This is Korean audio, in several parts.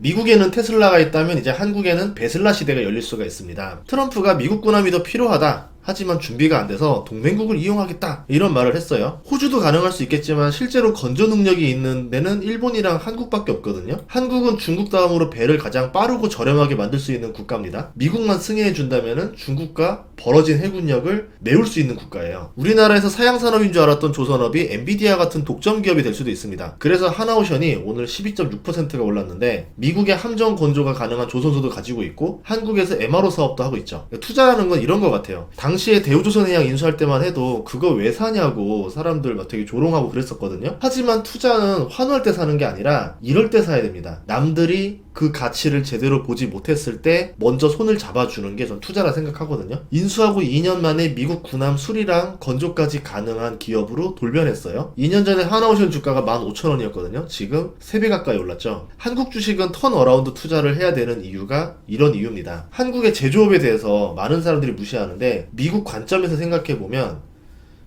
미국에는 테슬라가 있다면 이제 한국에는 베슬라 시대가 열릴 수가 있습니다. 트럼프가 미국 군함이 더 필요하다. 하지만 준비가 안 돼서 동맹국을 이용하겠다 이런 말을 했어요. 호주도 가능할 수 있겠지만 실제로 건조 능력이 있는 데는 일본이랑 한국밖에 없거든요. 한국은 중국 다음으로 배를 가장 빠르고 저렴하게 만들 수 있는 국가입니다. 미국만 승인해 준다면 중국과 벌어진 해군력을 메울 수 있는 국가예요. 우리나라에서 사양산업인 줄 알았던 조선업이 엔비디아 같은 독점 기업이 될 수도 있습니다. 그래서 하나오션이 오늘 12.6%가 올랐는데 미국의 함정 건조가 가능한 조선소도 가지고 있고 한국에서 MRO 사업도 하고 있죠. 투자하는 건 이런 것 같아요. 당시에 대우조선해양 인수할 때만 해도 그거 왜 사냐고 사람들 막 되게 조롱하고 그랬었거든요. 하지만 투자는 환호할 때 사는 게 아니라 이럴 때 사야 됩니다. 남들이 그 가치를 제대로 보지 못했을 때 먼저 손을 잡아주는 게 전 투자라 생각하거든요. 인수하고 2년 만에 미국 군함 수리랑 건조까지 가능한 기업으로 돌변했어요. 2년 전에 하나오션 주가가 15,000원이었거든요. 지금 3배 가까이 올랐죠. 한국 주식은 턴어라운드 투자를 해야 되는 이유가 이런 이유입니다. 한국의 제조업에 대해서 많은 사람들이 무시하는데 미국 관점에서 생각해보면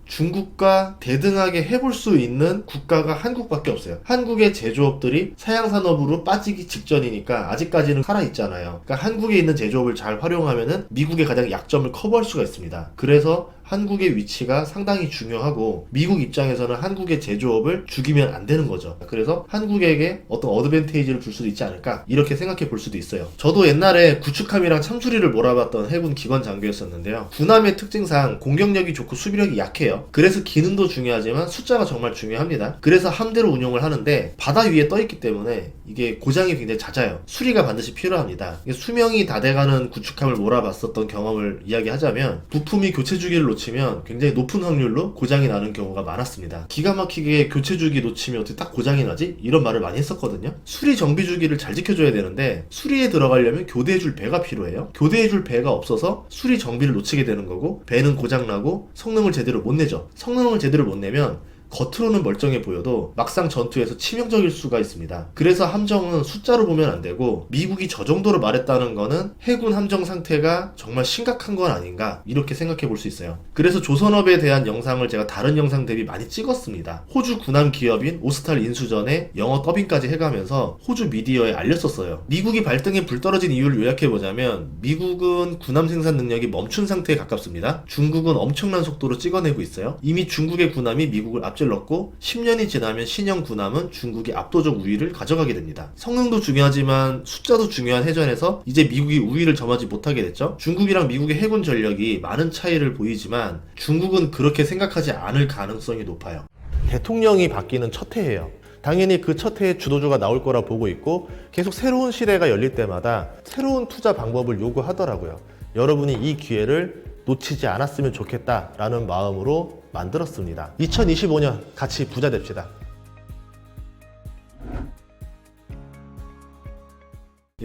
중국과 대등하게 해볼 수 있는 국가가 한국밖에 없어요. 한국의 제조업들이 사양산업으로 빠지기 직전이니까 아직까지는 살아있잖아요. 그러니까 한국에 있는 제조업을 잘 활용하면은 미국의 가장 약점을 커버할 수가 있습니다. 그래서 한국의 위치가 상당히 중요하고 미국 입장에서는 한국의 제조업을 죽이면 안 되는 거죠. 그래서 한국에게 어떤 어드밴테이지를 줄 수도 있지 않을까 이렇게 생각해 볼 수도 있어요. 저도 옛날에 구축함이랑 참수리를 몰아봤던 해군 기관 장교였었는데요. 군함의 특징상 공격력이 좋고 수비력이 약해요. 그래서 기능도 중요하지만 숫자가 정말 중요합니다. 그래서 함대로 운용을 하는데 바다 위에 떠있기 때문에 이게 고장이 굉장히 잦아요. 수리가 반드시 필요합니다. 수명이 다 돼가는 구축함을 몰아봤었던 경험을 이야기하자면 부품이 교체 주기를 놓치면 굉장히 높은 확률로 고장이 나는 경우가 많았습니다. 기가 막히게 교체 주기 놓치면 어떻게 딱 고장이 나지? 이런 말을 많이 했었거든요. 수리 정비 주기를 잘 지켜줘야 되는데 수리에 들어가려면 교대해줄 배가 필요해요. 교대해줄 배가 없어서 수리 정비를 놓치게 되는 거고 배는 고장나고 성능을 제대로 못 내죠. 성능을 제대로 못 내면 겉으로는 멀쩡해 보여도 막상 전투에서 치명적일 수가 있습니다. 그래서 함정은 숫자로 보면 안 되고 미국이 저 정도로 말했다는 거는 해군 함정 상태가 정말 심각한 건 아닌가 이렇게 생각해 볼 수 있어요. 그래서 조선업에 대한 영상을 제가 다른 영상 대비 많이 찍었습니다. 호주 군함 기업인 오스탈 인수 전에 영어 더빙까지 해가면서 호주 미디어에 알렸었어요. 미국이 발등에 불 떨어진 이유를 요약해보자면 미국은 군함 생산 능력이 멈춘 상태에 가깝습니다. 중국은 엄청난 속도로 찍어내고 있어요. 이미 중국의 군함이 미국을 앞질렀고 10년이 지나면 신형 군함은 중국이 압도적 우위를 가져가게 됩니다. 성능도 중요하지만 숫자도 중요한 해전에서 이제 미국이 우위를 점하지 못하게 됐죠. 중국이랑 미국의 해군 전력이 많은 차이를 보이지만 중국은 그렇게 생각하지 않을 가능성이 높아요. 대통령이 바뀌는 첫 해예요. 당연히 그 첫 해에 주도주가 나올 거라 보고 있고 계속 새로운 시대가 열릴 때마다 새로운 투자 방법을 요구하더라고요. 여러분이 이 기회를 놓치지 않았으면 좋겠다라는 마음으로 만들었습니다. 2025년 같이 부자 됩시다.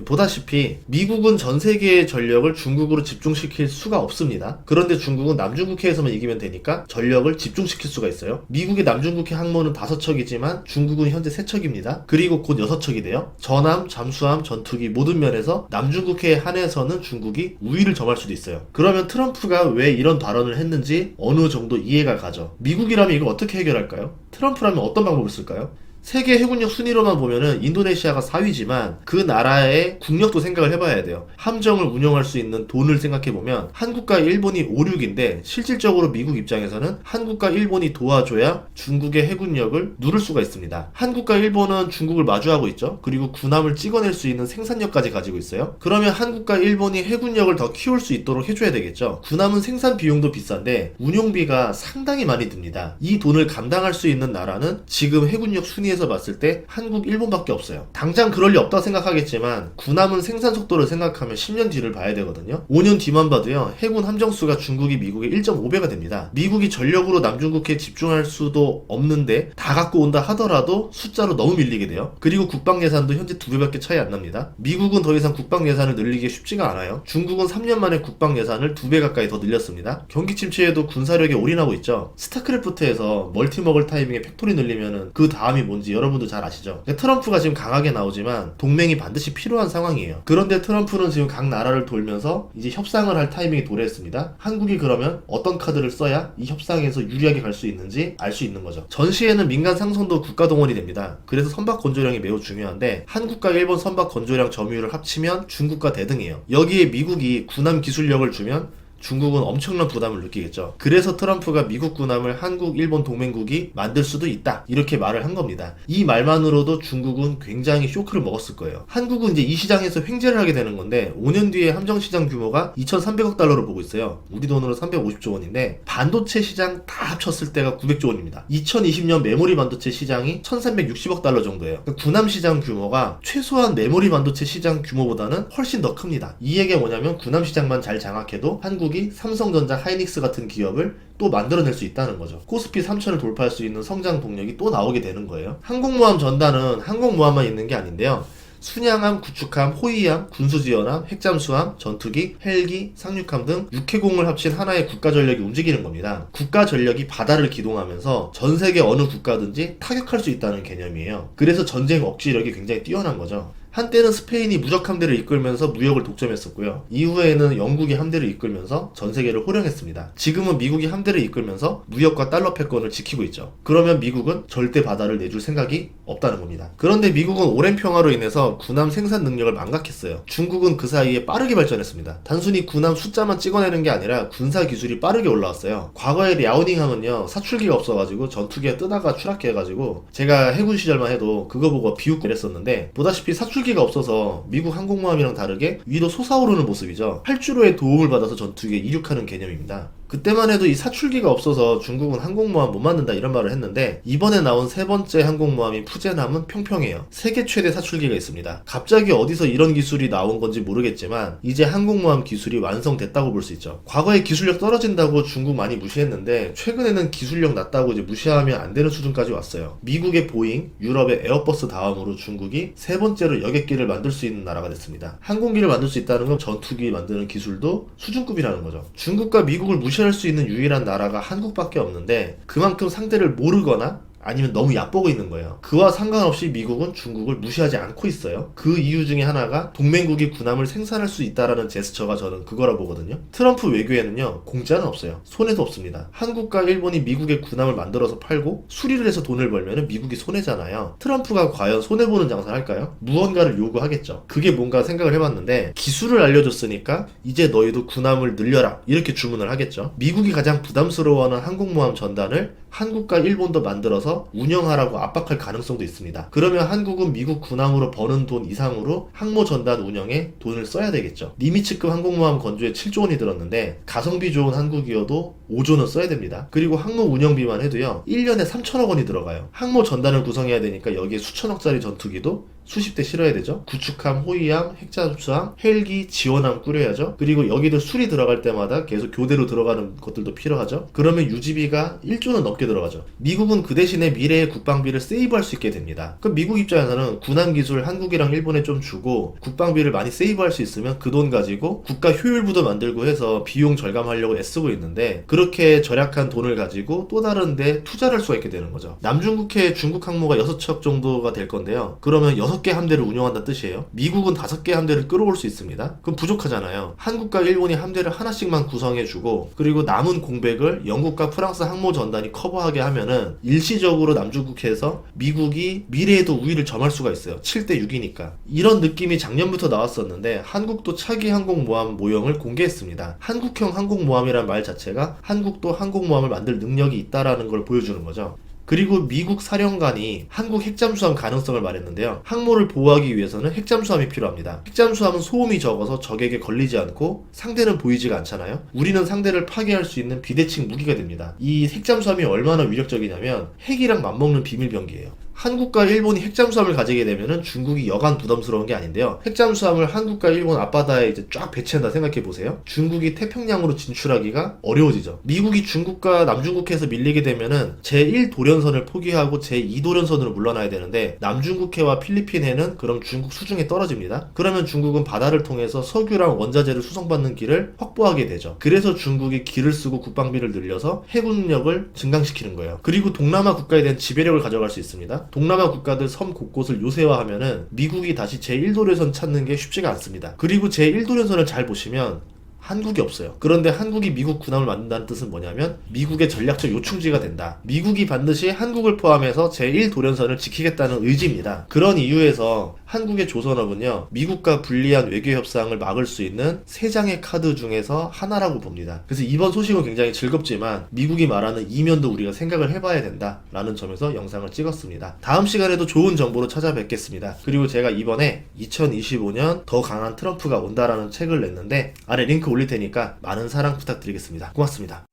보다시피 미국은 전 세계의 전력을 중국으로 집중시킬 수가 없습니다. 그런데 중국은 남중국해에서만 이기면 되니까 전력을 집중시킬 수가 있어요. 미국의 남중국해 항모는 5척이지만 중국은 현재 3척입니다. 그리고 곧 6척이 돼요. 전함, 잠수함, 전투기 모든 면에서 남중국해에 한해서는 중국이 우위를 점할 수도 있어요. 그러면 트럼프가 왜 이런 발언을 했는지 어느 정도 이해가 가죠. 미국이라면 이걸 어떻게 해결할까요? 트럼프라면 어떤 방법을 쓸까요? 세계 해군력 순위로만 보면은 인도네시아가 4위지만 그 나라의 국력도 생각을 해봐야 돼요. 함정을 운영할 수 있는 돈을 생각해보면 한국과 일본이 5, 6인데 실질적으로 미국 입장에서는 한국과 일본이 도와줘야 중국의 해군력을 누를 수가 있습니다. 한국과 일본은 중국을 마주하고 있죠. 그리고 군함을 찍어낼 수 있는 생산력까지 가지고 있어요. 그러면 한국과 일본이 해군력을 더 키울 수 있도록 해줘야 되겠죠. 군함은 생산 비용도 비싼데 운용비가 상당히 많이 듭니다. 이 돈을 감당할 수 있는 나라는 지금 해군력 순위에서 봤을 때 한국, 일본밖에 없어요. 당장 그럴 리 없다고 생각하겠지만 군함은 생산 속도를 생각하면 10년 뒤를 봐야 되거든요. 5년 뒤만 봐도요. 해군 함정수가 중국이 미국의 1.5배가 됩니다. 미국이 전력으로 남중국해에 집중할 수도 없는데 다 갖고 온다 하더라도 숫자로 너무 밀리게 돼요. 그리고 국방 예산도 현재 2배밖에 차이 안 납니다. 미국은 더 이상 국방 예산을 늘리기 쉽지가 않아요. 중국은 3년 만에 국방 예산을 2배 가까이 더 늘렸습니다. 경기 침체에도 군사력에 올인하고 있죠. 스타크래프트에서 멀티 먹을 타이밍에 팩토리 늘리면은 그 다음이 뭔지 뭔지 여러분도 잘 아시죠? 트럼프가 지금 강하게 나오지만 동맹이 반드시 필요한 상황이에요. 그런데 트럼프는 지금 각 나라를 돌면서 이제 협상을 할 타이밍이 도래했습니다. 한국이 그러면 어떤 카드를 써야 이 협상에서 유리하게 갈 수 있는지 알 수 있는 거죠. 전시에는 민간 상선도 국가 동원이 됩니다. 그래서 선박 건조량이 매우 중요한데 한국과 일본 선박 건조량 점유율을 합치면 중국과 대등해요. 여기에 미국이 군함 기술력을 주면 중국은 엄청난 부담을 느끼겠죠. 그래서 트럼프가 미국 군함을 한국, 일본 동맹국이 만들 수도 있다, 이렇게 말을 한 겁니다. 이 말만으로도 중국은 굉장히 쇼크를 먹었을 거예요. 한국은 이제 이 시장에서 횡재를 하게 되는 건데 5년 뒤에 함정시장 규모가 2,300억 달러로 보고 있어요. 우리 돈으로 350조 원인데 반도체 시장 다 합쳤을 때가 900조 원입니다. 2020년 메모리 반도체 시장이 1,360억 달러 정도예요. 그러니까 군함 시장 규모가 최소한 메모리 반도체 시장 규모보다는 훨씬 더 큽니다. 이 얘기가 뭐냐면 군함 시장만 잘 장악해도 한국이 삼성전자, 하이닉스 같은 기업을 또 만들어낼 수 있다는 거죠. 코스피 3,000을 돌파할 수 있는 성장 동력이 또 나오게 되는 거예요. 항공모함 전단은 항공모함만 있는 게 아닌데요. 순양함, 구축함, 호위함, 군수지원함, 핵잠수함, 전투기, 헬기, 상륙함 등 6회공을 합친 하나의 국가전력이 움직이는 겁니다. 국가전력이 바다를 기동하면서 전 세계 어느 국가든지 타격할 수 있다는 개념이에요. 그래서 전쟁 억지력이 굉장히 뛰어난 거죠. 한때는 스페인이 무적 함대를 이끌면서 무역을 독점했었고요. 이후에는 영국이 함대를 이끌면서 전 세계를 호령했습니다. 지금은 미국이 함대를 이끌면서 무역과 달러 패권을 지키고 있죠. 그러면 미국은 절대 바다를 내줄 생각이 없다는 겁니다. 그런데 미국은 오랜 평화로 인해서 군함 생산 능력을 망각했어요. 중국은 그 사이에 빠르게 발전했습니다. 단순히 군함 숫자만 찍어내는 게 아니라 군사 기술이 빠르게 올라왔어요. 과거에 랴오닝함은요, 사출기가 없어가지고 전투기가 뜨다가 추락해가지고 제가 해군 시절만 해도 그거 보고 비웃고 했었는데, 보다시피 사출기가 없어서 미국 항공모함이랑 다르게 위로 솟아오르는 모습이죠. 활주로의 도움을 받아서 전투기에 이륙하는 개념입니다. 그때만 해도 이 사출기가 없어서 중국은 항공모함 못 만든다 이런 말을 했는데, 이번에 나온 세 번째 항공모함인 푸젠함은 평평해요. 세계 최대 사출기가 있습니다. 갑자기 어디서 이런 기술이 나온 건지 모르겠지만 이제 항공모함 기술이 완성됐다고 볼 수 있죠. 과거에 기술력 떨어진다고 중국 많이 무시했는데 최근에는 기술력 낮다고 이제 무시하면 안 되는 수준까지 왔어요. 미국의 보잉, 유럽의 에어버스 다음으로 중국이 세 번째로 여객기를 만들 수 있는 나라가 됐습니다. 항공기를 만들 수 있다는 건 전투기 만드는 기술도 수준급이라는 거죠. 중국과 미국을 무시할 수 있는 유일한 나라가 한국밖에 없는데 그만큼 상대를 모르거나 아니면 너무 얕보고 있는 거예요. 그와 상관없이 미국은 중국을 무시하지 않고 있어요. 그 이유 중에 하나가 동맹국이 군함을 생산할 수 있다라는 제스처가 저는 그거라 보거든요. 트럼프 외교에는요, 공짜는 없어요. 손해도 없습니다. 한국과 일본이 미국의 군함을 만들어서 팔고 수리를 해서 돈을 벌면 미국이 손해잖아요. 트럼프가 과연 손해보는 장사를 할까요? 무언가를 요구하겠죠. 그게 뭔가 생각을 해봤는데, 기술을 알려줬으니까 이제 너희도 군함을 늘려라, 이렇게 주문을 하겠죠. 미국이 가장 부담스러워하는 항공모함 전단을 한국과 일본도 만들어서 운영하라고 압박할 가능성도 있습니다. 그러면 한국은 미국 군함으로 버는 돈 이상으로 항모 전단 운영에 돈을 써야 되겠죠. 니미츠급 항공모함 건조에 7조 원이 들었는데 가성비 좋은 한국이어도 5조는 써야 됩니다. 그리고 항모 운영비만 해도요, 1년에 3천억 원이 들어가요. 항모 전단을 구성해야 되니까 여기에 수천억짜리 전투기도 수십 대 실어야 되죠. 구축함, 호위함, 핵잠수함, 헬기, 지원함 꾸려야죠. 그리고 여기도 수리 들어갈 때마다 계속 교대로 들어가는 것들도 필요하죠. 그러면 유지비가 1조는 넘게 들어가죠. 미국은 그 대신에 미래의 국방비를 세이브할 수 있게 됩니다. 그럼 미국 입장에서는 군함 기술 한국이랑 일본에 좀 주고 국방비를 많이 세이브할 수 있으면 그 돈 가지고 국가 효율부도 만들고 해서 비용 절감하려고 애쓰고 있는데, 그렇게 절약한 돈을 가지고 또 다른 데 투자를 할 수가 있게 되는 거죠. 남중국해에 중국 항모가 6척 정도가 될 건데요. 그러면 6개 함대를 운영한다는 뜻이에요. 미국은 5개 함대를 끌어올 수 있습니다. 그럼 부족하잖아요. 한국과 일본이 함대를 하나씩만 구성해주고, 그리고 남은 공백을 영국과 프랑스 항모 전단이 커버하게 하면은 일시적으로 남중국해에서 미국이 미래에도 우위를 점할 수가 있어요. 7대 6이니까. 이런 느낌이 작년부터 나왔었는데 한국도 차기 항공모함 모형을 공개했습니다. 한국형 항공모함이란 말 자체가 한국도 항공모함을 만들 능력이 있다라는 걸 보여주는 거죠. 그리고 미국 사령관이 한국 핵잠수함 가능성을 말했는데요. 항모를 보호하기 위해서는 핵잠수함이 필요합니다. 핵잠수함은 소음이 적어서 적에게 걸리지 않고 상대는 보이지가 않잖아요. 우리는 상대를 파괴할 수 있는 비대칭 무기가 됩니다. 이 핵잠수함이 얼마나 위력적이냐면 핵이랑 맞먹는 비밀병기예요. 한국과 일본이 핵잠수함을 가지게 되면은 중국이 여간 부담스러운 게 아닌데요. 핵잠수함을 한국과 일본 앞바다에 이제 쫙 배치한다 생각해 보세요. 중국이 태평양으로 진출하기가 어려워지죠. 미국이 중국과 남중국해에서 밀리게 되면은 제1도련선을 포기하고 제2도련선으로 물러나야 되는데, 남중국해와 필리핀해는 그럼 중국 수중에 떨어집니다. 그러면 중국은 바다를 통해서 석유랑 원자재를 수송받는 길을 확보하게 되죠. 그래서 중국이 기를 쓰고 국방비를 늘려서 해군력을 증강시키는 거예요. 그리고 동남아 국가에 대한 지배력을 가져갈 수 있습니다. 동남아 국가들 섬 곳곳을 요새화하면은 미국이 다시 제1도래선 찾는 게 쉽지가 않습니다. 그리고 제1도래선을 잘 보시면 한국이 없어요. 그런데 한국이 미국 군함을 만든다는 뜻은 뭐냐면 미국의 전략적 요충지가 된다. 미국이 반드시 한국을 포함해서 제1도련선을 지키겠다는 의지입니다. 그런 이유에서 한국의 조선업은요, 미국과 불리한 외교 협상을 막을 수 있는 세 장의 카드 중에서 하나라고 봅니다. 그래서 이번 소식은 굉장히 즐겁지만 미국이 말하는 이면도 우리가 생각을 해봐야 된다라는 점에서 영상을 찍었습니다. 다음 시간에도 좋은 정보로 찾아뵙겠습니다. 그리고 제가 이번에 2025년 더 강한 트럼프가 온다라는 책을 냈는데 아래 링크 올릴 테니까 많은 사랑 부탁드리겠습니다. 고맙습니다.